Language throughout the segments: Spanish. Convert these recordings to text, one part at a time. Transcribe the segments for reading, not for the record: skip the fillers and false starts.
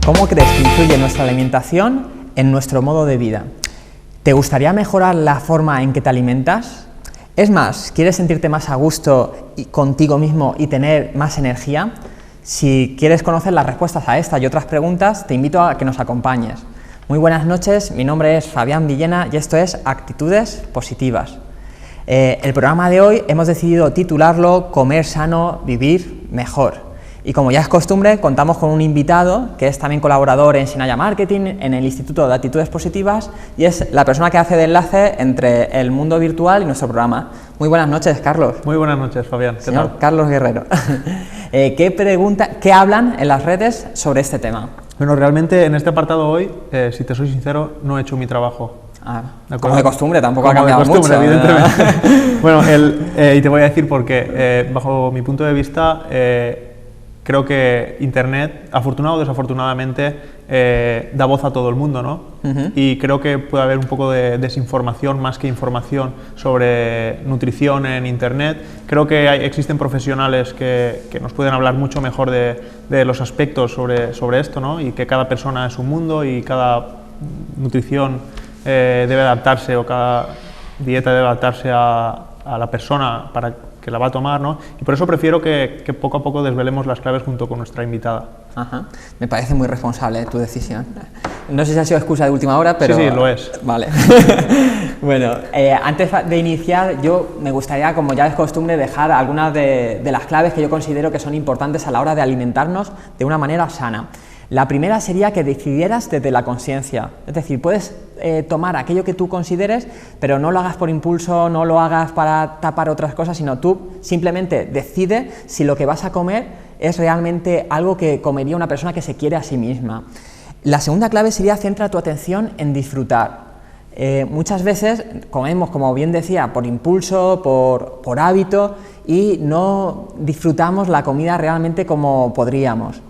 ¿Cómo crees que influye nuestra alimentación en nuestro modo de vida? ¿Te gustaría mejorar la forma en que te alimentas? Es más, ¿quieres sentirte más a gusto contigo mismo y tener más energía? Si quieres conocer las respuestas a esta y otras preguntas, te invito a que nos acompañes. Muy buenas noches, mi nombre es Fabián Villena y esto es Actitudes Positivas. El programa de hoy hemos decidido titularlo Comer sano, vivir mejor. Y como ya es costumbre, contamos con un invitado que es también colaborador en Sinaya Marketing, en el Instituto de Actitudes Positivas, y es la persona que hace de enlace entre el mundo virtual y nuestro programa. Muy buenas noches, Carlos. Muy buenas noches, Fabián. ¿Qué Señor tal? Carlos Guerrero. ¿Qué hablan en las redes sobre este tema? Bueno, realmente en este apartado hoy, si te soy sincero, no he hecho mi trabajo. Como de costumbre, tampoco ha Como de cambiado costumbre, mucho. evidentemente. Bueno, y te voy a decir por qué. Bajo mi punto de vista, creo que Internet, afortunado o desafortunadamente, da voz a todo el mundo, ¿no? Y creo que puede haber un poco de desinformación más que información sobre nutrición en Internet. Creo que existen profesionales que nos pueden hablar mucho mejor de los aspectos sobre esto, ¿no? Y que cada persona es un mundo y cada nutrición debe adaptarse, o cada dieta debe adaptarse a la persona para que la va a tomar, ¿no? Y por eso prefiero que poco a poco desvelemos las claves junto con nuestra invitada. Ajá. Me parece muy responsable tu decisión. No sé si ha sido excusa de última hora, pero... Sí, lo es. Vale. Bueno, antes de iniciar, yo me gustaría, como ya es costumbre, dejar algunas de las claves que yo considero que son importantes a la hora de alimentarnos de una manera sana. La primera sería que decidieras desde la conciencia, es decir, puedes tomar aquello que tú consideres, pero no lo hagas por impulso, no lo hagas para tapar otras cosas, sino tú simplemente decide si lo que vas a comer es realmente algo que comería una persona que se quiere a sí misma. La segunda clave sería centra tu atención en disfrutar. Muchas veces comemos, como bien decía, por impulso, por hábito, y no disfrutamos la comida realmente como podríamos.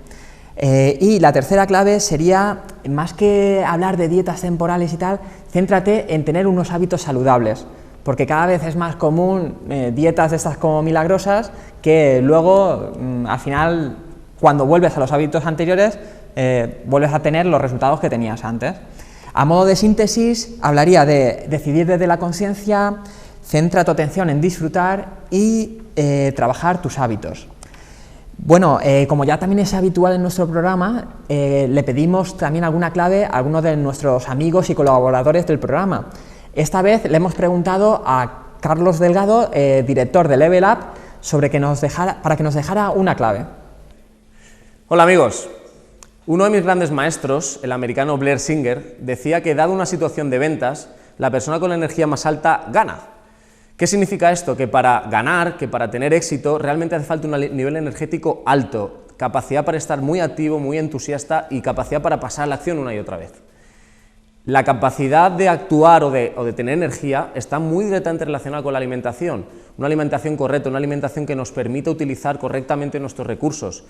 Y la tercera clave sería, más que hablar de dietas temporales y tal, céntrate en tener unos hábitos saludables, porque cada vez es más común dietas de estas como milagrosas que luego, al final, cuando vuelves a los hábitos anteriores, vuelves a tener los resultados que tenías antes. A modo de síntesis, hablaría de decidir desde la conciencia, centra tu atención en disfrutar y trabajar tus hábitos. Bueno, como ya también es habitual en nuestro programa, le pedimos también alguna clave a algunos de nuestros amigos y colaboradores del programa. Esta vez le hemos preguntado a Carlos Delgado, director de Level Up, para que nos dejara una clave. Hola amigos, uno de mis grandes maestros, el americano Blair Singer, decía que dada una situación de ventas, la persona con la energía más alta gana. ¿Qué significa esto? Que para ganar, que para tener éxito, realmente hace falta un nivel energético alto, capacidad para estar muy activo, muy entusiasta y capacidad para pasar a la acción una y otra vez. La capacidad de actuar o de tener energía está muy directamente relacionada con la alimentación, una alimentación correcta, una alimentación que nos permita utilizar correctamente nuestros recursos.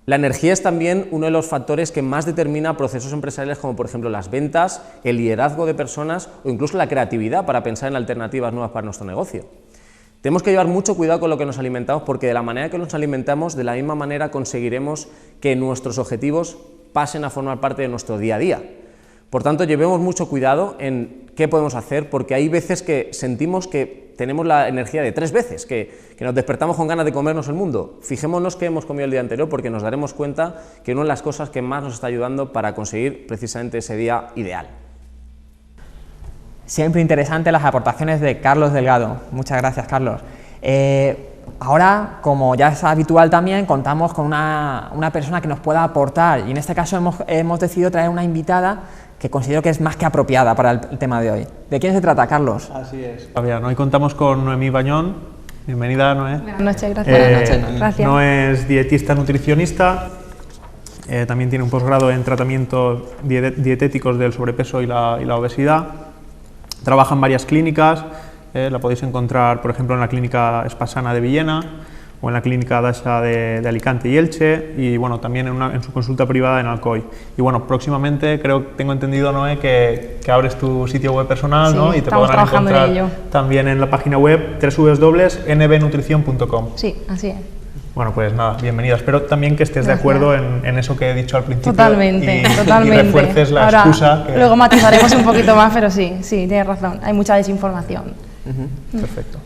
La energía es también uno de los factores que más determina procesos empresariales como por ejemplo las ventas, el liderazgo de personas o incluso la creatividad para pensar en alternativas nuevas para nuestro negocio. Tenemos que llevar mucho cuidado con lo que nos alimentamos porque de la manera que nos alimentamos, de la misma manera conseguiremos que nuestros objetivos pasen a formar parte de nuestro día a día. Por tanto, llevemos mucho cuidado en qué podemos hacer porque hay veces que sentimos que tenemos la energía de 3 veces, que nos despertamos con ganas de comernos el mundo. Fijémonos qué hemos comido el día anterior porque nos daremos cuenta que una de las cosas que más nos está ayudando para conseguir precisamente ese día ideal. Siempre interesante las aportaciones de Carlos Delgado. Muchas gracias, Carlos. Ahora, como ya es habitual también, contamos con una persona que nos pueda aportar y en este caso hemos decidido traer una invitada que considero que es más que apropiada para el tema de hoy. ¿De quién se trata, Carlos? Así es. Fabián, hoy contamos con Noemí Bañón. Bienvenida, Noé. Buenas noches, gracias. Buenas noches, Gracias. Noé es dietista nutricionista, también tiene un posgrado en tratamientos dietéticos del sobrepeso y la obesidad. Trabaja en varias clínicas, la podéis encontrar, por ejemplo, en la clínica Espassana de Villena o en la clínica Dasha de Alicante y Elche, y bueno, también en su consulta privada en Alcoy. Y bueno, próximamente tengo entendido, Noé, que abres tu sitio web personal, sí, ¿no? Y te estamos podrán trabajando en encontrar ello. también en la página web www.nbnutrición.com. Sí, así es. Bueno, pues nada, bienvenida. Espero también que estés de acuerdo en eso que he dicho al principio. Totalmente, y totalmente. Y refuerces la Ahora, excusa. Que... Luego matizaremos un poquito más, pero sí, tienes razón. Hay mucha desinformación. Perfecto.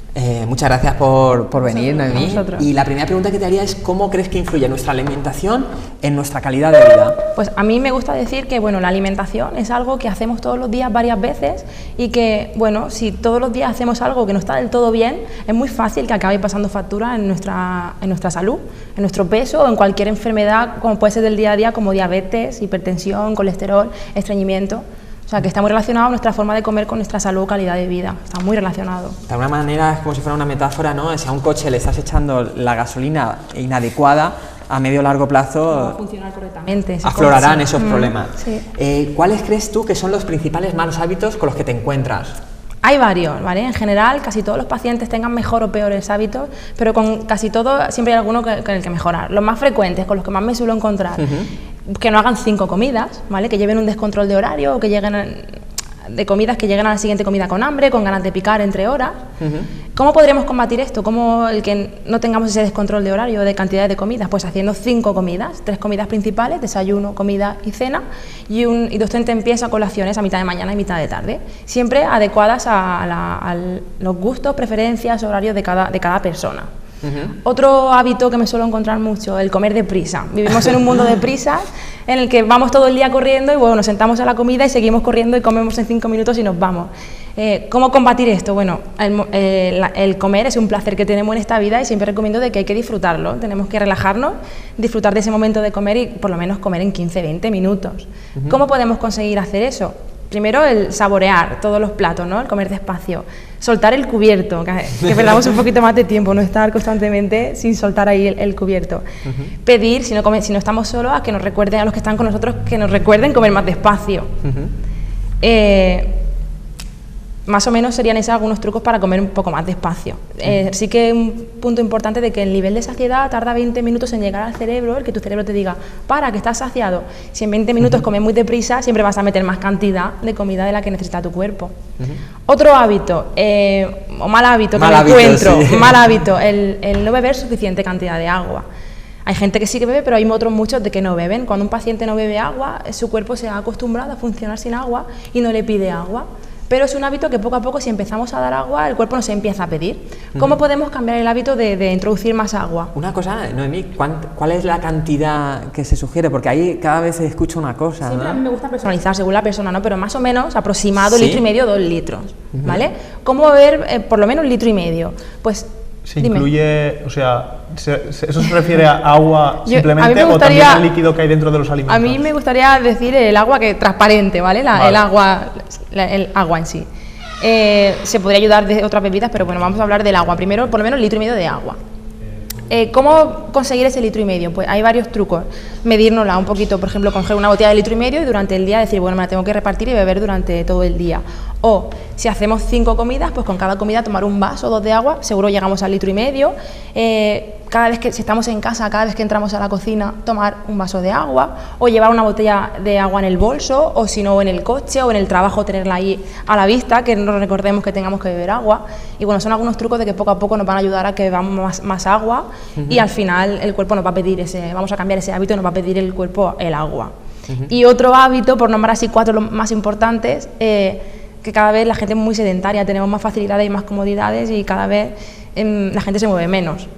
Muchas gracias por venir, Noemí. Vosotros. Y la primera pregunta que te haría es ¿cómo crees que influye nuestra alimentación en nuestra calidad de vida? Pues a mí me gusta decir que bueno, la alimentación es algo que hacemos todos los días varias veces y que bueno, si todos los días hacemos algo que no está del todo bien, es muy fácil que acabe pasando factura en nuestra salud, en nuestro peso o en cualquier enfermedad como puede ser del día a día como diabetes, hipertensión, colesterol, estreñimiento. O sea, que está muy relacionado nuestra forma de comer con nuestra salud o calidad de vida. Está muy relacionado. De alguna manera es como si fuera una metáfora, ¿no? Si a un coche le estás echando la gasolina inadecuada, a medio o largo plazo No va a funcionar correctamente. aflorarán esos problemas. Sí. ¿Cuáles crees tú que son los principales malos hábitos con los que te encuentras? Hay varios, ¿vale? En general, casi todos los pacientes tengan mejor o peores hábitos, pero con casi todo siempre hay alguno con el que mejorar. Los más frecuentes, con los que más me suelo encontrar, que no hagan 5 comidas, ¿vale? Que lleven un descontrol de horario o que lleguen de comidas que lleguen a la siguiente comida con hambre, con ganas de picar entre horas. ¿Cómo podríamos combatir esto? ¿Cómo el que no tengamos ese descontrol de horario, de cantidad de comidas? Pues haciendo 5 comidas, 3 comidas principales, desayuno, comida y cena, y 2 tentempiés a colaciones a mitad de mañana y mitad de tarde, siempre adecuadas a los gustos, preferencias, horarios de cada persona. Otro hábito que me suelo encontrar mucho, el comer deprisa. Vivimos en un mundo de prisas en el que vamos todo el día corriendo y bueno, nos sentamos a la comida y seguimos corriendo y comemos en 5 minutos y nos vamos. ¿Cómo combatir esto? Bueno, el comer es un placer que tenemos en esta vida y siempre recomiendo de que hay que disfrutarlo. Tenemos que relajarnos, disfrutar de ese momento de comer y por lo menos comer en 15-20 minutos. ¿Cómo podemos conseguir hacer eso? Primero, el saborear todos los platos, ¿no? El comer despacio. Soltar el cubierto, que perdamos un poquito más de tiempo, no estar constantemente sin soltar ahí el cubierto. Pedir, si no estamos solos, a que nos recuerden, a los que están con nosotros, que nos recuerden comer más despacio. Más o menos serían esos algunos trucos para comer un poco más despacio. Sí que un punto importante de que el nivel de saciedad tarda 20 minutos en llegar al cerebro, el que tu cerebro te diga, para, que estás saciado. Si en 20 minutos comes muy deprisa, siempre vas a meter más cantidad de comida de la que necesita tu cuerpo. Otro hábito, o mal hábito que me encuentro, sí. Mal hábito, el no beber suficiente cantidad de agua. Hay gente que sí que bebe, pero hay otros muchos de que no beben. Cuando un paciente no bebe agua, su cuerpo se ha acostumbrado a funcionar sin agua y no le pide agua. Pero es un hábito que poco a poco, si empezamos a dar agua, el cuerpo nos empieza a pedir. ¿Cómo podemos cambiar el hábito de introducir más agua? Una cosa, Noemí, ¿cuál es la cantidad que se sugiere? Porque ahí cada vez se escucha una cosa, Siempre ¿no? a mí me gusta personalizar según la persona, ¿no? Pero más o menos aproximado, ¿Sí? 1,5 litros, 2 litros, ¿vale? ¿Cómo beber por lo menos 1,5 litros? Pues ¿Se incluye, o sea, eso se refiere a agua simplemente o también al líquido que hay dentro de los alimentos? A mí me gustaría decir el agua transparente, ¿vale? El agua en sí. Se podría ayudar de otras bebidas, pero bueno, vamos a hablar del agua. Primero, por lo menos 1,5 litros de agua. ¿Cómo conseguir ese 1,5 litros? Pues hay varios trucos. Medírnosla un poquito, por ejemplo, coger una botella de 1,5 litros y durante el día decir, bueno, me la tengo que repartir y beber durante todo el día. O si hacemos 5 comidas, pues con cada comida tomar un vaso o 2 de agua, seguro llegamos al 1,5 litros. Cada vez que, si estamos en casa, cada vez que entramos a la cocina, tomar un vaso de agua o llevar una botella de agua en el bolso o si no en el coche o en el trabajo tenerla ahí a la vista, que no recordemos que tengamos que beber agua. Y bueno, son algunos trucos de que poco a poco nos van a ayudar a que bebamos más agua y al final el cuerpo nos va a pedir vamos a cambiar ese hábito y nos va a pedir el cuerpo el agua. Y otro hábito, por nombrar así 4 los más importantes, que cada vez la gente es muy sedentaria, tenemos más facilidades y más comodidades y cada vez la gente se mueve menos.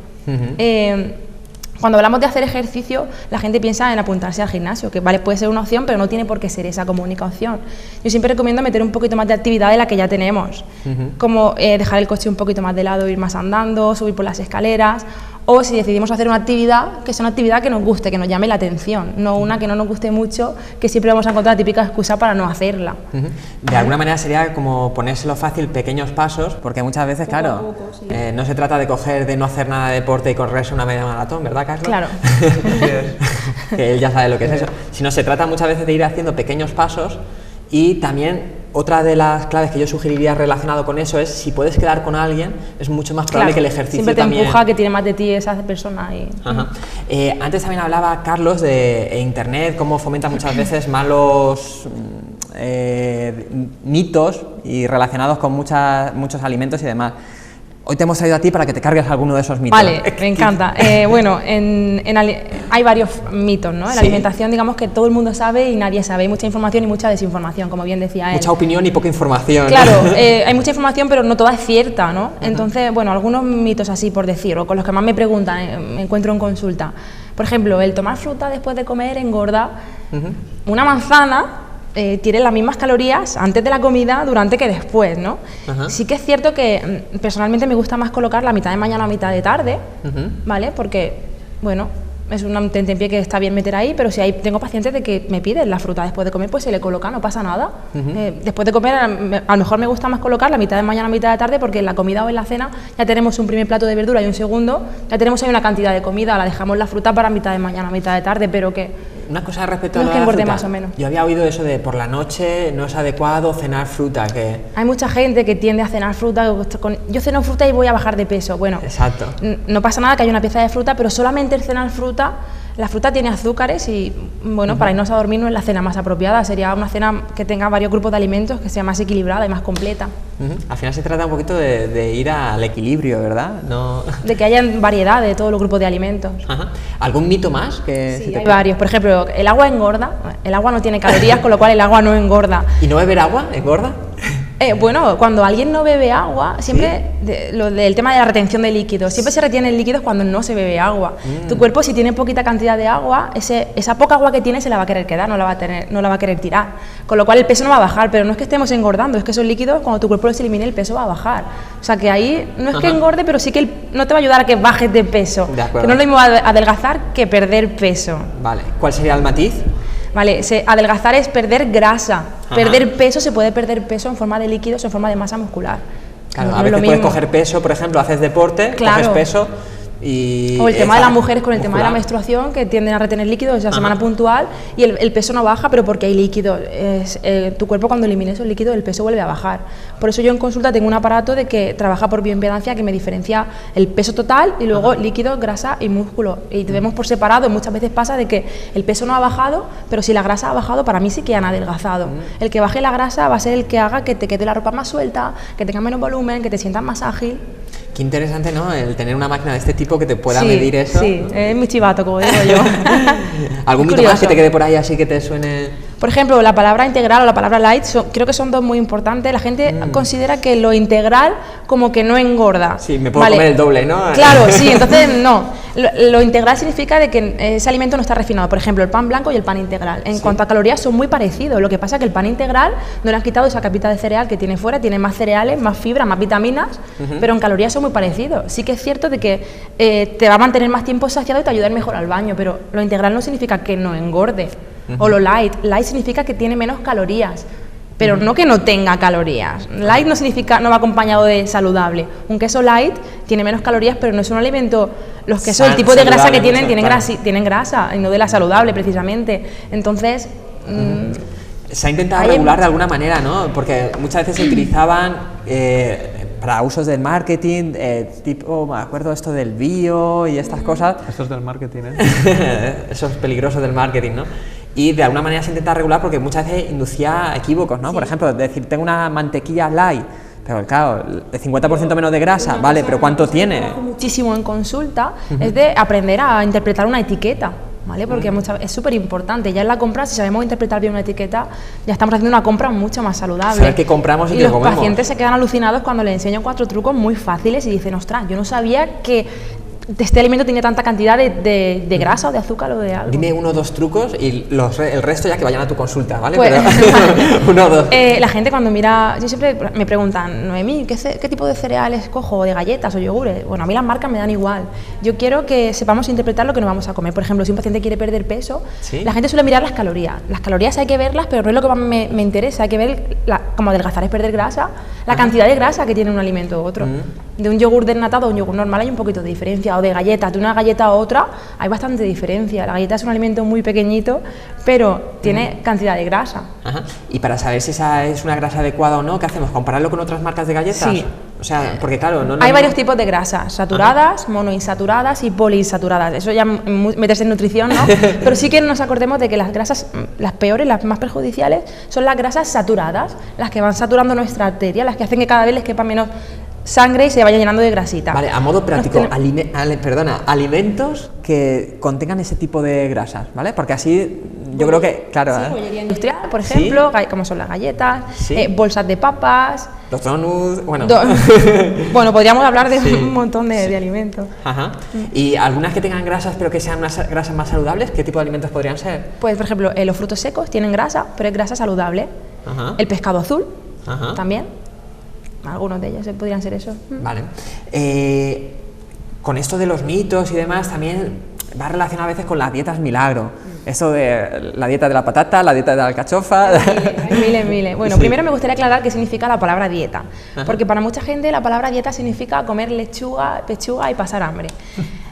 Cuando hablamos de hacer ejercicio, la gente piensa en apuntarse al gimnasio, que vale, puede ser una opción, pero no tiene por qué ser esa como única opción. Yo siempre recomiendo meter un poquito más de actividad de la que ya tenemos, como dejar el coche un poquito más de lado, ir más andando, subir por las escaleras, o si decidimos hacer una actividad, que sea una actividad que nos guste, que nos llame la atención, no una que no nos guste mucho, que siempre vamos a encontrar la típica excusa para no hacerla. De alguna manera sería como ponérselo fácil, pequeños pasos, porque muchas veces, claro, no se trata de no hacer nada de deporte y correrse una media maratón, ¿verdad, Carlos? Claro. Que él ya sabe lo que es eso. Sino se trata muchas veces de ir haciendo pequeños pasos y también otra de las claves que yo sugeriría relacionado con eso es si puedes quedar con alguien, es mucho más probable que el ejercicio siempre te también... empuja, que tiene más de ti esa persona. Antes también hablaba Carlos de Internet, cómo fomenta muchas veces malos mitos y relacionados con muchos alimentos y demás. hoy te hemos traído a ti para que te cargues alguno de esos mitos. Vale, me encanta. Bueno, hay varios mitos, ¿no? En la alimentación, digamos que todo el mundo sabe y nadie sabe. Hay mucha información y mucha desinformación, como bien decía él. Mucha opinión y poca información. Claro, hay mucha información, pero no toda es cierta, ¿no? Entonces, bueno, algunos mitos así, por decir, o con los que más me preguntan, me encuentro en consulta. Por ejemplo, el tomar fruta después de comer engorda. Una manzana tiene las mismas calorías antes de la comida, durante que después, ¿no? Sí que es cierto que personalmente me gusta más colocar la mitad de mañana o mitad de tarde, ¿vale? Porque, bueno, es un tentempié que está bien meter ahí, pero si tengo pacientes de que me piden la fruta después de comer, pues se le coloca, no pasa nada. Después de comer, a lo mejor me gusta más colocar la mitad de mañana o mitad de tarde, porque en la comida o en la cena ya tenemos un primer plato de verdura y un segundo, ya tenemos ahí una cantidad de comida, la dejamos la fruta para mitad de mañana o mitad de tarde, pero que... Una cosa respecto a no la es que engorde fruta. más o menos. Yo había oído eso de por la noche no es adecuado cenar fruta, que... Hay mucha gente que tiende a cenar fruta, yo ceno fruta y voy a bajar de peso. Bueno, exacto. No pasa nada que haya una pieza de fruta, pero solamente el cenar fruta, la fruta tiene azúcares y, bueno, para irnos a dormir no es la cena más apropiada, sería una cena que tenga varios grupos de alimentos, que sea más equilibrada y más completa. Al final se trata un poquito de ir al equilibrio, ¿verdad? No... De que haya variedad de todos los grupos de alimentos. ¿Algún mito más? Sí, hay varios. Por ejemplo, el agua engorda, el agua no tiene calorías, con lo cual el agua no engorda. ¿Y no beber agua engorda? Bueno, cuando alguien no bebe agua, siempre lo del tema de la retención de líquidos, siempre se retienen líquidos cuando no se bebe agua. Tu cuerpo, si tiene poquita cantidad de agua, esa poca agua que tiene se la va a querer quedar, no la va a querer tirar. Con lo cual el peso no va a bajar, pero no es que estemos engordando, es que esos líquidos, cuando tu cuerpo los elimine, el peso va a bajar. O sea que ahí no es que engorde, pero sí que no te va a ayudar a que bajes de peso. Que no es lo mismo adelgazar que perder peso. Vale, ¿cuál sería el matiz? Vale, adelgazar es perder grasa. Perder peso, se puede perder peso en forma de líquidos o en forma de masa muscular. Claro, a veces puedes coger peso, por ejemplo, haces deporte, coges peso y... O el tema de las mujeres con el tema de la menstruación, que tienden a retener líquidos esa semana puntual y el peso no baja, pero porque hay líquido. Tu cuerpo, cuando elimina esos líquidos, el peso vuelve a bajar. Por eso yo en consulta tengo un aparato de que trabaja por bioimpedancia, que me diferencia el peso total y luego líquido, grasa y músculo. Y te vemos por separado. Muchas veces pasa de que el peso no ha bajado, pero si la grasa ha bajado, para mí sí que han adelgazado. El que baje la grasa va a ser el que haga que te quede la ropa más suelta, que tenga menos volumen, que te sientas más ágil. Qué interesante, ¿no? El tener una máquina de este tipo que te pueda medir eso. Sí, es mi chivato, como digo yo. ¿Algún mito más que te quede por ahí así que te suene...? Por ejemplo, la palabra integral o la palabra light, creo que son dos muy importantes. La gente considera que lo integral como que no engorda. Sí, me puedo comer el doble, ¿no? Claro, sí, entonces no. Lo integral significa de que ese alimento no está refinado. Por ejemplo, el pan blanco y el pan integral. En cuanto a calorías son muy parecidos. Lo que pasa es que el pan integral no le han quitado esa capita de cereal que tiene fuera, tiene más cereales, más fibra, más vitaminas, pero en calorías son muy parecidos. Sí que es cierto de que te va a mantener más tiempo saciado y te ayuda a ir mejor al baño, pero lo integral no significa que no engorde. O lo light significa que tiene menos calorías, pero no que no tenga calorías. Light no significa, no va acompañado de saludable. Un queso light tiene menos calorías, pero no es un alimento. Los quesos, el tipo de grasa que tienen grasa y no de la saludable precisamente. Entonces se ha intentado regular de alguna manera, ¿no? Porque muchas veces se utilizaban para usos del marketing, tipo, me acuerdo esto del bio y estas cosas. Esto es del marketing, Eso es peligroso del marketing, ¿no? Y de alguna manera se intenta regular porque muchas veces inducía equívocos, ¿no? Por ejemplo, decir, tengo una mantequilla light, pero claro, el 50% menos de grasa, vale, pero ¿cuánto tiene? Muchísimo en consulta es de aprender a interpretar una etiqueta, ¿vale? Porque es súper importante. Ya en la compra, si sabemos interpretar bien una etiqueta, ya estamos haciendo una compra mucho más saludable. Saber qué compramos y qué comemos. Los pacientes se quedan alucinados cuando les enseño 4 trucos muy fáciles y dicen, ostras, yo no sabía que este alimento tiene tanta cantidad de grasa o de azúcar o de algo. Dime 1 o 2 trucos y el resto ya que vayan a tu consulta, ¿vale? Pues, pero 1 o 2. La gente cuando mira, yo siempre me preguntan, Noemí, ¿qué tipo de cereales cojo? ¿De galletas o yogures? Bueno, a mí las marcas me dan igual. Yo quiero que sepamos interpretar lo que nos vamos a comer. Por ejemplo, si un paciente quiere perder peso, la gente suele mirar las calorías. Las calorías hay que verlas, pero no es lo que más me interesa. Hay que ver, como adelgazar es perder grasa, la cantidad de grasa que tiene un alimento u otro. De un yogur desnatado a un yogur normal hay un poquito de diferencia, o de galletas, de una galleta a otra hay bastante diferencia. La galleta es un alimento muy pequeñito, pero tiene cantidad de grasa. Y para saber si esa es una grasa adecuada o no, ¿qué hacemos? ¿Compararlo con otras marcas de galletas? Sí. O sea, porque claro, hay varios tipos de grasas, saturadas, monoinsaturadas y poliinsaturadas. Eso ya meterse en nutrición, ¿no? Pero sí que nos acordemos de que las grasas, las peores, las más perjudiciales, son las grasas saturadas, las que van saturando nuestra arteria, las que hacen que cada vez les quepa menos sangre y se vaya llenando de grasita. Vale, a modo práctico, alimentos que contengan ese tipo de grasas, ¿vale? Porque así yo creo que, claro... Sí, bollería industrial, por ejemplo, como son las galletas, bolsas de papas... Los donuts, bueno... Bueno, podríamos hablar de un montón de alimentos. Ajá. ¿Y algunas que tengan grasas pero que sean unas grasas más saludables? ¿Qué tipo de alimentos podrían ser? Pues, por ejemplo, los frutos secos tienen grasa, pero es grasa saludable. Ajá. El pescado azul, ajá, también. Algunos de ellos podrían ser eso. Vale. Con esto de los mitos y demás, también va relacionado a veces con las dietas milagro. Eso de la dieta de la patata, la dieta de la alcachofa... Miles. Bueno, primero me gustaría aclarar qué significa la palabra dieta. Porque para mucha gente la palabra dieta significa comer lechuga, pechuga y pasar hambre.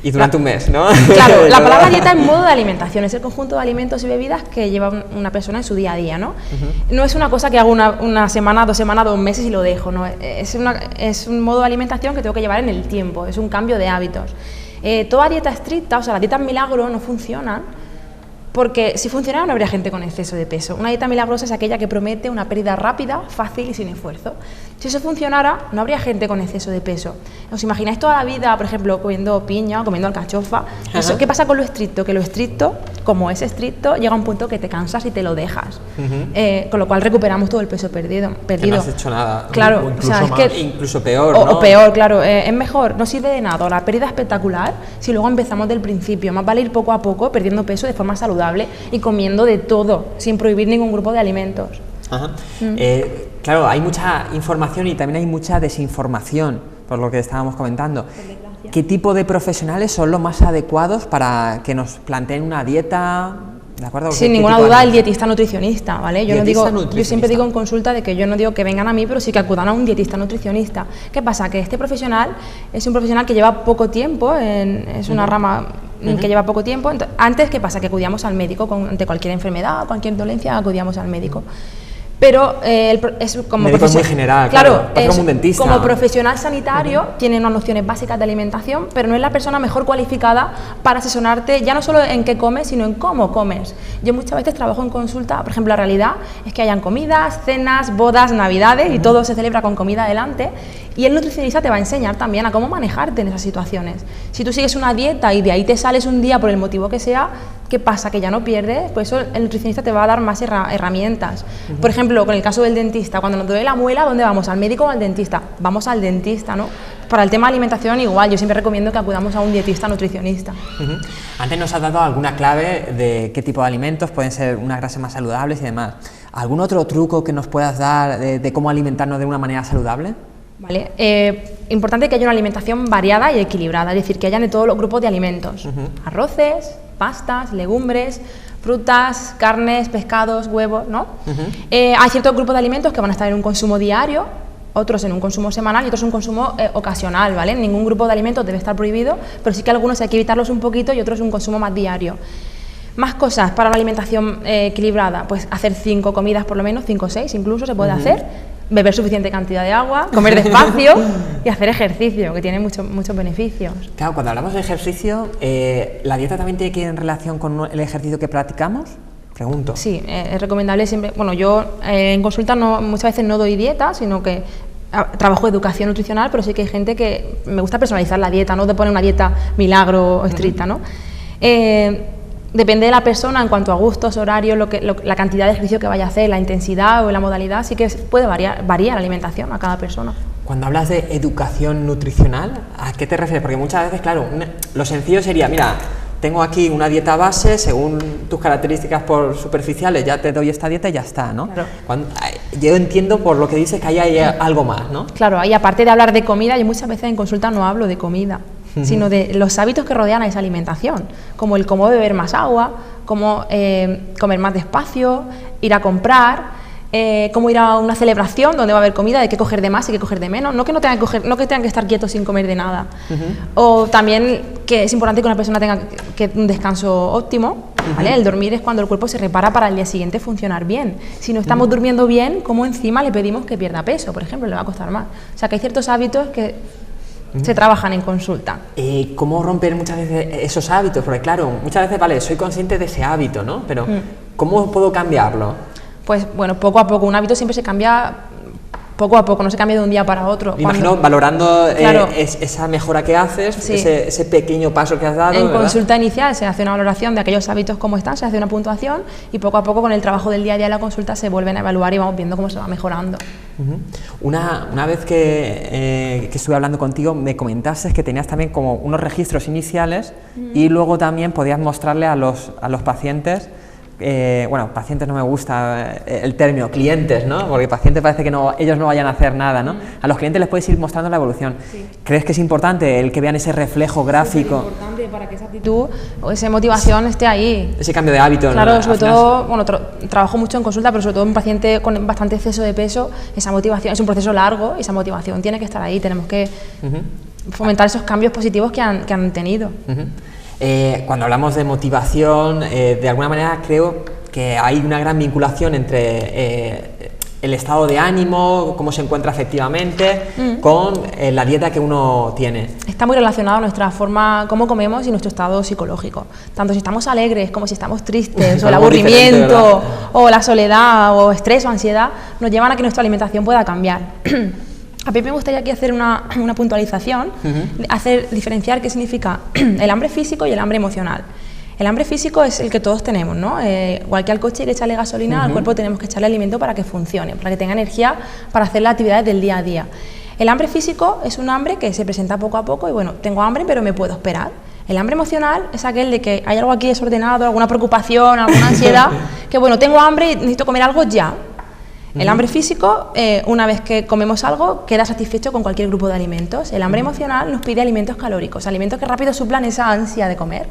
Y durante un mes, ¿no? Claro, la palabra dieta es modo de alimentación, es el conjunto de alimentos y bebidas que lleva una persona en su día a día, ¿no? No es una cosa que hago una semana, 2 semanas, 2 meses y lo dejo, ¿no? Es un modo de alimentación que tengo que llevar en el tiempo, es un cambio de hábitos. Toda dieta estricta, o sea, las dietas milagro no funcionan, porque si funcionara no habría gente con exceso de peso. Una dieta milagrosa es aquella que promete una pérdida rápida, fácil y sin esfuerzo. Si eso funcionara, no habría gente con exceso de peso. ¿Os imagináis toda la vida, por ejemplo, comiendo piña o comiendo alcachofa? Eso, ¿qué pasa con lo estricto? Que lo estricto, como es estricto, llega a un punto que te cansas y te lo dejas. Con lo cual recuperamos todo el peso perdido. Que no has hecho nada. Claro, o sea, es que incluso peor, ¿no? O peor, claro. Es mejor, no sirve de nada. La pérdida espectacular si luego empezamos del principio. Más vale ir poco a poco, perdiendo peso de forma saludable y comiendo de todo, sin prohibir ningún grupo de alimentos. Ajá. Claro, hay mucha información y también hay mucha desinformación, por lo que estábamos comentando. ¿Qué tipo de profesionales son los más adecuados para que nos planteen una dieta? ¿De acuerdo? Sin ninguna duda el dietista nutricionista, ¿vale? Yo siempre digo en consulta de que yo no digo que vengan a mí, pero sí que acudan a un dietista nutricionista. ¿Qué pasa? Que este profesional es un profesional que lleva poco tiempo, es una rama que lleva poco tiempo. Entonces, antes, ¿qué pasa? Que acudíamos al médico ante cualquier enfermedad, cualquier dolencia, acudíamos al médico. Pero es como médico es muy general, claro, es como un dentista. Como profesional sanitario tiene unas nociones básicas de alimentación, pero no es la persona mejor cualificada para asesorarte ya no solo en qué comes, sino en cómo comes. Yo muchas veces trabajo en consulta, por ejemplo, la realidad es que hayan comidas, cenas, bodas, navidades y todo se celebra con comida delante, y el nutricionista te va a enseñar también a cómo manejarte en esas situaciones. Si tú sigues una dieta y de ahí te sales un día por el motivo que sea, ¿qué pasa? Que ya no pierdes, pues eso el nutricionista te va a dar más herramientas. Por ejemplo, con el caso del dentista, cuando nos duele la muela, ¿dónde vamos? ¿Al médico o al dentista? Vamos al dentista, ¿no? Para el tema de alimentación igual, yo siempre recomiendo que acudamos a un dietista nutricionista. Antes nos has dado alguna clave de qué tipo de alimentos pueden ser unas grasas más saludables y demás. ¿Algún otro truco que nos puedas dar de cómo alimentarnos de una manera saludable? Vale, importante que haya una alimentación variada y equilibrada, es decir, que hayan de todos los grupos de alimentos, arroces, pastas, legumbres, frutas, carnes, pescados, huevos, ¿no? Hay ciertos grupos de alimentos que van a estar en un consumo diario, otros en un consumo semanal y otros en un consumo ocasional, ¿vale? Ningún grupo de alimentos debe estar prohibido, pero sí que algunos hay que evitarlos un poquito y otros un consumo más diario. Más cosas para una alimentación equilibrada, pues hacer 5 comidas por lo menos, 5 o 6 incluso se puede hacer, beber suficiente cantidad de agua, comer despacio y hacer ejercicio, que tiene muchos beneficios. Claro, cuando hablamos de ejercicio, ¿la dieta también tiene que ir en relación con el ejercicio que practicamos? Pregunto. Sí, es recomendable siempre, bueno, yo en consulta muchas veces no doy dieta, sino que trabajo educación nutricional, pero sí que hay gente que me gusta personalizar la dieta, no de poner una dieta milagro estricta, ¿no? Depende de la persona en cuanto a gustos, horarios, la cantidad de ejercicio que vaya a hacer, la intensidad o la modalidad, sí que puede variar la alimentación a cada persona. Cuando hablas de educación nutricional, ¿a qué te refieres? Porque muchas veces, claro, lo sencillo sería, mira, tengo aquí una dieta base, según tus características superficiales, ya te doy esta dieta y ya está, ¿no? Claro. Yo entiendo por lo que dices que ahí hay algo más, ¿no? Claro, y aparte de hablar de comida, yo muchas veces en consulta no hablo de comida, sino de los hábitos que rodean a esa alimentación, como el cómo beber más agua, cómo comer más despacio, ir a comprar, cómo ir a una celebración donde va a haber comida, de qué coger de más y qué coger de menos, no que tengan que estar quietos sin comer de nada. O también que es importante que una persona tenga un descanso óptimo, ¿vale? El dormir es cuando el cuerpo se repara para el día siguiente funcionar bien. Si no estamos durmiendo bien, ¿cómo encima le pedimos que pierda peso? Por ejemplo, le va a costar más. O sea que hay ciertos hábitos que se trabajan en consulta. ¿Cómo romper muchas veces esos hábitos? Porque claro, muchas veces, vale, soy consciente de ese hábito, ¿no? Pero ¿cómo puedo cambiarlo? Pues bueno, poco a poco. Un hábito siempre se cambia poco a poco, no se cambia de un día para otro. Me imagino valorando Claro. esa mejora que haces, Sí. ese pequeño paso que has dado. En ¿verdad? consulta inicial se hace una valoración de aquellos hábitos como están, se hace una puntuación y poco a poco con el trabajo del día a día de la consulta se vuelven a evaluar y vamos viendo cómo se va mejorando. Una vez que estuve hablando contigo, me comentaste que tenías también como unos registros iniciales y luego también podías mostrarle a los pacientes, bueno, pacientes no me gusta el término, clientes, ¿no? Porque pacientes parece que no, ellos no vayan a hacer nada, ¿no? A los clientes les puedes ir mostrando la evolución. Sí. ¿Crees que es importante el que vean ese reflejo gráfico, Importante para que esa actitud o esa motivación esté ahí. ese cambio de hábito? Claro, al sobre final? todo, bueno, trabajo mucho en consulta, pero sobre todo en un paciente con bastante exceso de peso, esa motivación, es un proceso largo y esa motivación tiene que estar ahí, tenemos que fomentar esos cambios positivos que han tenido. Cuando hablamos de motivación, de alguna manera creo que hay una gran vinculación entre el estado de ánimo, cómo se encuentra efectivamente, con la dieta que uno tiene. Está muy relacionado a nuestra forma, cómo comemos y nuestro estado psicológico. Tanto si estamos alegres como si estamos tristes, o el Algo diferente, aburrimiento, ¿verdad? o la soledad, o estrés o ansiedad, nos llevan a que nuestra alimentación pueda cambiar. A mí me gustaría aquí hacer una puntualización, diferenciar qué significa el hambre físico y el hambre emocional. El hambre físico es el que todos tenemos, ¿no? Igual que al coche hay que echarle gasolina, al cuerpo tenemos que echarle alimento para que funcione, para que tenga energía para hacer las actividades del día a día. El hambre físico es un hambre que se presenta poco a poco y bueno, tengo hambre pero me puedo esperar. El hambre emocional es aquel de que hay algo aquí desordenado, alguna preocupación, alguna ansiedad, que bueno, tengo hambre y necesito comer algo ya. El hambre físico, una vez que comemos algo, queda satisfecho con cualquier grupo de alimentos. El hambre emocional nos pide alimentos calóricos, alimentos que rápido suplan esa ansia de comer.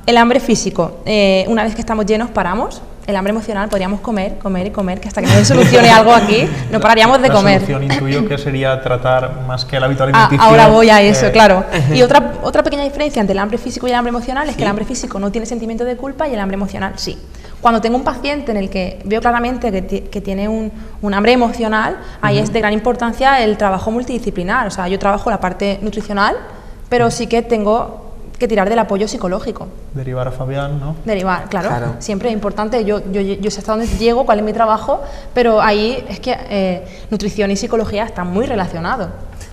El hambre físico, una vez que estamos llenos, paramos. El hambre emocional podríamos comer, comer y comer, que hasta que no se solucione algo aquí, no pararíamos de comer. La solución intuyo que sería tratar más que el hábito alimenticio. Ahora voy a eso, claro. Y otra pequeña diferencia entre el hambre físico y el hambre emocional es que el hambre físico no tiene sentimiento de culpa y el hambre emocional sí. Cuando tengo un paciente en el que veo claramente que tiene un hambre emocional, ahí es de gran importancia el trabajo multidisciplinar. O sea, yo trabajo la parte nutricional, pero sí que tengo que tirar del apoyo psicológico. Derivar a Fabián, ¿no? Derivar, claro. Siempre es importante. Yo sé hasta dónde llego, cuál es mi trabajo, pero ahí es que nutrición y psicología están muy relacionados.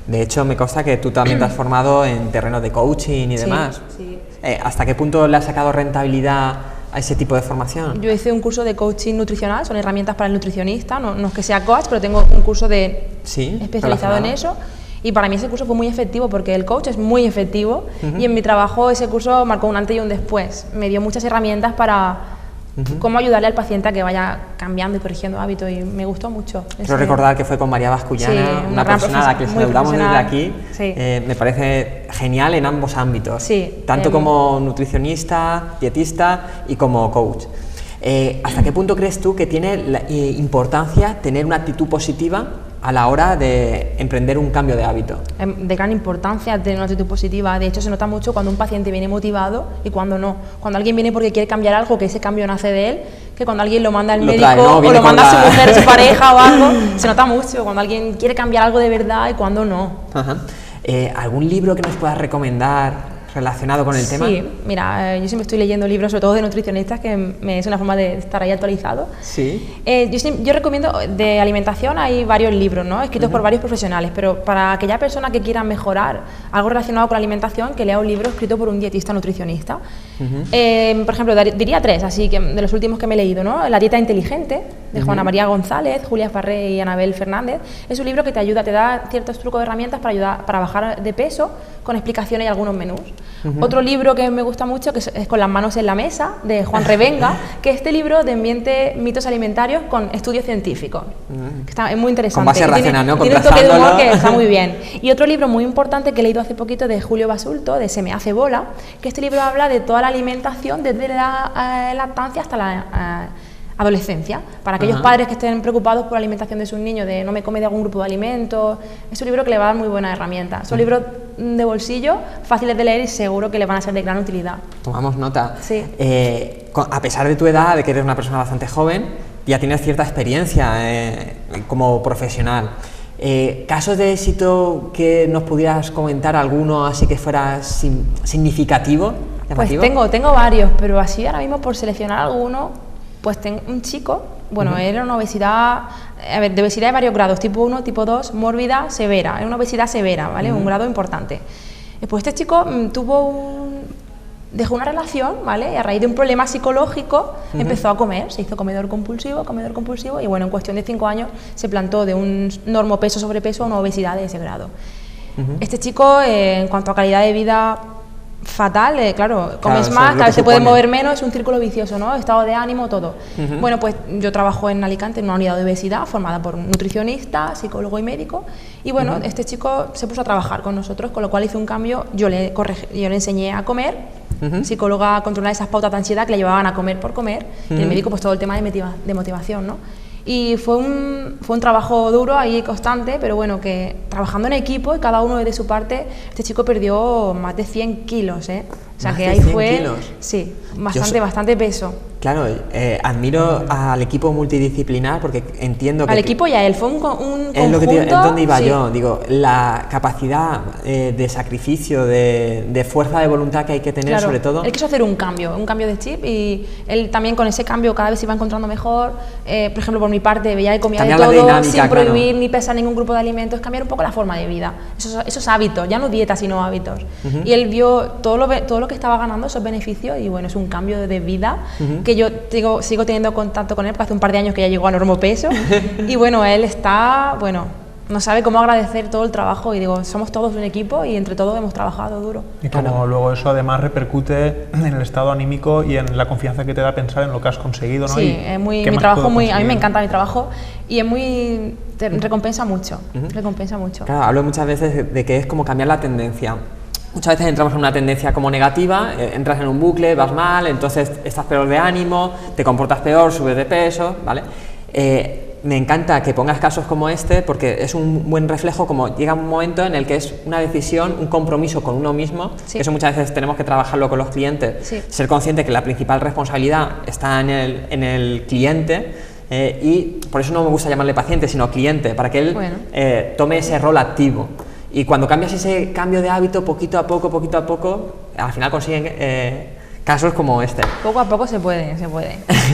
De hecho, me consta que tú también te has formado en terreno de coaching y demás. Sí. ¿Hasta qué punto le has sacado rentabilidad a ese tipo de formación? Yo hice un curso de coaching nutricional, son herramientas para el nutricionista, no es que sea coach, pero tengo un curso especializado en eso. Y para mí ese curso fue muy efectivo porque el coach es muy efectivo y en mi trabajo ese curso marcó un antes y un después. Me dio muchas herramientas para cómo ayudarle al paciente a que vaya cambiando y corrigiendo hábitos y me gustó mucho. Quiero recordar que fue con María Bascullana, una persona a la que saludamos desde aquí. Sí. Me parece genial en ambos ámbitos, sí, tanto como nutricionista, dietista y como coach. ¿Hasta qué punto crees tú que tiene importancia tener una actitud positiva a la hora de emprender un cambio de hábito? De gran importancia tener una actitud positiva. De hecho, se nota mucho cuando un paciente viene motivado y cuando no. Cuando alguien viene porque quiere cambiar algo, que ese cambio nace de él, que cuando alguien lo manda al médico trae, ¿no? o lo manda a su mujer, su pareja o algo, se nota mucho cuando alguien quiere cambiar algo de verdad y cuando no. Ajá. ¿Algún libro que nos puedas recomendar relacionado con el tema? Sí, mira, yo siempre estoy leyendo libros, sobre todo de nutricionistas, que es una forma de estar ahí actualizado. Sí. Yo recomiendo, de alimentación hay varios libros, ¿no? Escritos por varios profesionales, pero para aquella persona que quiera mejorar algo relacionado con la alimentación, que lea un libro escrito por un dietista nutricionista. Por ejemplo, diría tres, así que de los últimos que me he leído, ¿no? La dieta inteligente, de Juana María González, Julia Farré y Anabel Fernández. Es un libro que te ayuda, te da ciertos trucos de herramientas para bajar de peso, con explicaciones y algunos menús. Otro libro que me gusta mucho, que es Con las manos en la mesa, de Juan Revenga, que este libro desmiente mitos alimentarios con estudios científicos, que es muy interesante. Con base racional, ¿no? Tiene un toque de humor que está muy bien. Y otro libro muy importante que he leído hace poquito, de Julio Basulto, de Se me hace bola, que este libro habla de toda la alimentación desde la lactancia hasta la adolescencia, para aquellos padres que estén preocupados por la alimentación de sus niños, de no me come de algún grupo de alimentos. Es un libro que le va a dar muy buenas herramientas. Son libros de bolsillo, fáciles de leer y seguro que le van a ser de gran utilidad. Tomamos nota. Sí. A pesar de tu edad, de que eres una persona bastante joven, ya tienes cierta experiencia como profesional. ¿Casos de éxito que nos pudieras comentar, alguno así que fuera significativo? Pues tengo varios, pero así ahora mismo por seleccionar alguno, Pues tengo un chico, bueno, era una obesidad, a ver, de obesidad de varios grados, tipo 1, tipo 2, mórbida, severa, era una obesidad severa, ¿vale? Un grado importante. Pues este chico dejó una relación, ¿vale? Y a raíz de un problema psicológico empezó a comer, se hizo comedor compulsivo, y bueno, en cuestión de 5 años se plantó de un normopeso, sobrepeso a una obesidad de ese grado. Este chico, en cuanto a calidad de vida, fatal, claro, comes más, cada vez se puede mover menos, es un círculo vicioso, ¿no? Estado de ánimo, todo. Bueno, pues yo trabajo en Alicante en una unidad de obesidad formada por un nutricionista, psicólogo y médico, y bueno, este chico se puso a trabajar con nosotros, con lo cual hice un cambio, yo le enseñé a comer, psicóloga a controlar esas pautas de ansiedad que le llevaban a comer por comer, y el médico pues todo el tema de motivación, ¿no? Y fue un trabajo duro ahí, constante, pero bueno, que trabajando en equipo y cada uno de su parte, este chico perdió más de 100 kilos, ¿eh? O sea, ¿Más que de ahí 100 fue, kilos? sí, bastante peso. Claro, admiro al equipo multidisciplinar porque entiendo que... Al equipo y a él, fue un conjunto... Es lo que es donde iba sí. yo, digo, la capacidad de sacrificio, de fuerza de voluntad que hay que tener, Claro, sobre todo... Él quiso hacer un cambio de chip y él también con ese cambio cada vez se iba encontrando mejor. Por ejemplo, por mi parte, veía que comía Cambiar de la todo, dinámica, sin prohibir claro. ni pesar ningún grupo de alimentos, cambiar un poco la forma de vida, esos hábitos, ya no dietas, sino hábitos. Y él vio todo lo que estaba ganando, esos beneficios, y bueno, es un cambio de vida que yo sigo teniendo contacto con él, porque hace un par de años que ya llegó a normopeso, y bueno, él está, bueno, no sabe cómo agradecer todo el trabajo, y digo, somos todos un equipo y entre todos hemos trabajado duro. Y como luego eso además repercute en el estado anímico y en la confianza que te da pensar en lo que has conseguido, ¿no? Sí, es muy, mi trabajo a mí me encanta mi trabajo y es muy, recompensa mucho, recompensa mucho. Claro, hablo muchas veces de que es como cambiar la tendencia. Muchas veces entramos en una tendencia como negativa, entras en un bucle, vas mal, entonces estás peor de ánimo, te comportas peor, subes de peso, ¿vale? Me encanta que pongas casos como este porque es un buen reflejo, como llega un momento en el que es una decisión, un compromiso con uno mismo, Sí. que eso muchas veces tenemos que trabajarlo con los clientes, Sí. ser consciente que la principal responsabilidad está en el cliente, y por eso no me gusta llamarle paciente, sino cliente, para que él tome ese rol activo. Y cuando cambias ese cambio de hábito poquito a poco, al final consiguen casos como este. Poco a poco se puede.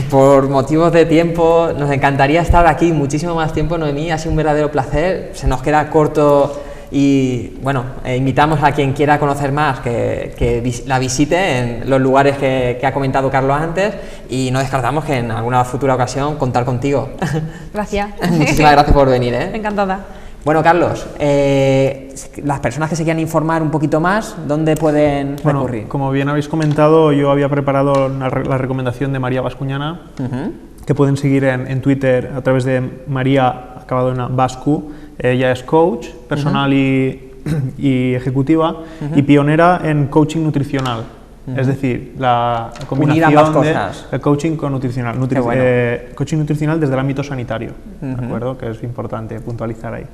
Por motivos de tiempo, nos encantaría estar aquí muchísimo más tiempo, Noemí, ha sido un verdadero placer, se nos queda corto y bueno, invitamos a quien quiera conocer más que la visite en los lugares que ha comentado Carlos antes, y no descartamos que en alguna futura ocasión contar contigo. Gracias. Muchísimas gracias por venir, ¿eh? Encantada. Bueno, Carlos, las personas que se quieran informar un poquito más, ¿dónde pueden recurrir? Como bien habéis comentado, yo había preparado la recomendación de María Bascuñana, que pueden seguir en Twitter a través de María, acabado en Bascu. Ella es coach personal y ejecutiva, y pionera en coaching nutricional. Es decir, la combinación de coaching con nutricional. Coaching nutricional desde el ámbito sanitario, ¿de acuerdo? Que es importante puntualizar ahí.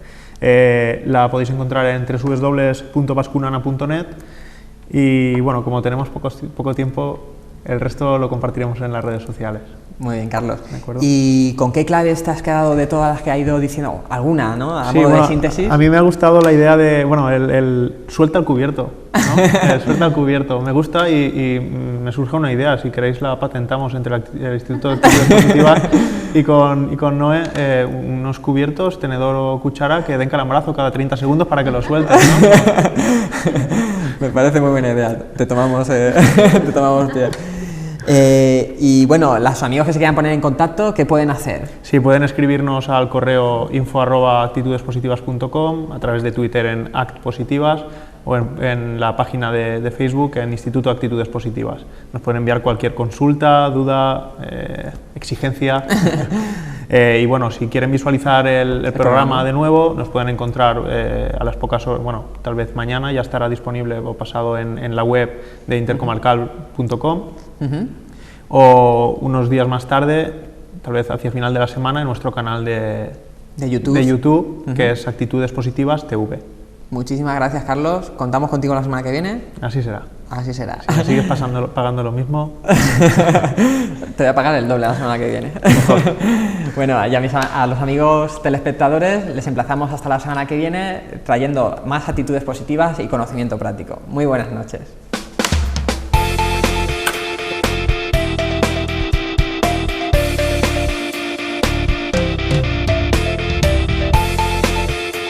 La podéis encontrar en www.bascunana.net, y bueno, como tenemos poco tiempo, el resto lo compartiremos en las redes sociales. Muy bien, Carlos. ¿De acuerdo? ¿Y con qué claves te has quedado de todas las que ha ido diciendo? ¿Alguna, no? A modo de síntesis. A mí me ha gustado la idea de, bueno, el suelta el cubierto, ¿no? El suelta el cubierto. Me gusta y me surge una idea. Si queréis la patentamos entre el Instituto de Actividad Positiva y con Noé, unos cubiertos, tenedor o cuchara, que den calambarazo cada 30 segundos para que lo suelten, ¿no? Me parece muy buena idea. Te tomamos pie. Y bueno, los amigos que se quieran poner en contacto, ¿qué pueden hacer? Sí, pueden escribirnos al correo info@actitudespositivas.com, a través de Twitter en actpositivas, o en la página de Facebook en Instituto Actitudes Positivas. Nos pueden enviar cualquier consulta, duda, exigencia. Y bueno, si quieren visualizar el programa de nuevo, nos pueden encontrar a las pocas horas, bueno, tal vez mañana ya estará disponible o pasado en la web de intercomalcal.com, o unos días más tarde, tal vez hacia final de la semana, en nuestro canal de YouTube, que es Actitudes Positivas TV. Muchísimas gracias, Carlos. Contamos contigo la semana que viene. Así será. Así será. Si me sigues pagando lo mismo... Te voy a pagar el doble la semana que viene. Bueno, ya a los amigos telespectadores les emplazamos hasta la semana que viene trayendo más actitudes positivas y conocimiento práctico. Muy buenas noches.